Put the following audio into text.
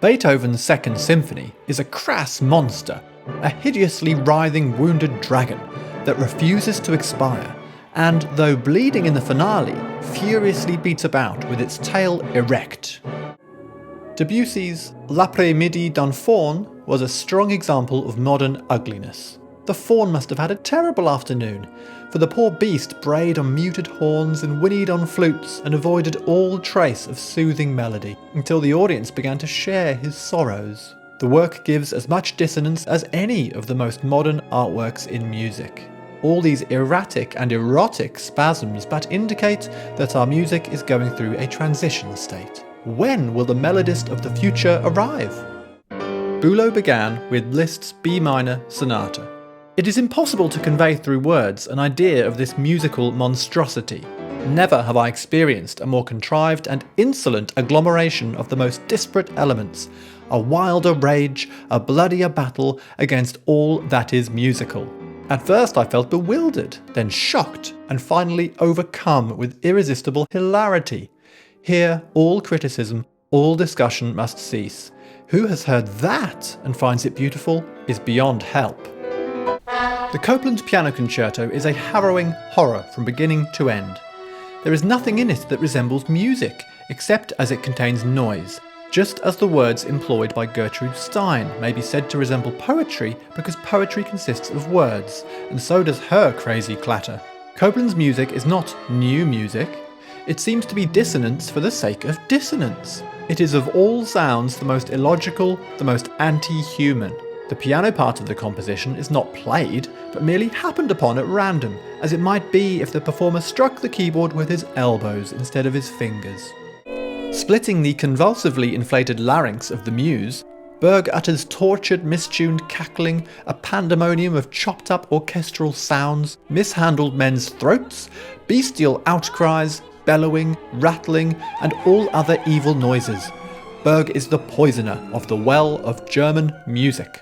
Beethoven's Second Symphony is a crass monster, a hideously writhing wounded dragon that refuses to expire, and though bleeding in the finale, furiously beats about with its tail erect. Debussy's L'après-midi d'un faun was a strong example of modern ugliness. The faun must have had a terrible afternoon, for the poor beast brayed on muted horns and whinnied on flutes and avoided all trace of soothing melody, until the audience began to share his sorrows. The work gives as much dissonance as any of the most modern artworks in music. All these erratic and erotic spasms but indicate that our music is going through a transition state. When will the melodist of the future arrive? Bülow began with Liszt's B minor sonata. It is impossible to convey through words an idea of this musical monstrosity. Never have I experienced a more contrived and insolent agglomeration of the most disparate elements, a wilder rage, a bloodier battle against all that is musical. At first I felt bewildered, then shocked, and finally overcome with irresistible hilarity. Here all criticism, all discussion must cease. Who has heard that and finds it beautiful is beyond help. The Copland Piano Concerto is a harrowing horror from beginning to end. There is nothing in it that resembles music, except as it contains noise, just as the words employed by Gertrude Stein may be said to resemble poetry because poetry consists of words, and so does her crazy clatter. Copland's music is not new music. It seems to be dissonance for the sake of dissonance. It is of all sounds the most illogical, the most anti-human. The piano part of the composition is not played, but merely happened upon at random, as it might be if the performer struck the keyboard with his elbows instead of his fingers. Splitting the convulsively inflated larynx of the muse, Berg utters tortured, mistuned cackling, a pandemonium of chopped-up orchestral sounds, mishandled men's throats, bestial outcries, bellowing, rattling, and all other evil noises. Berg is the poisoner of the well of German music.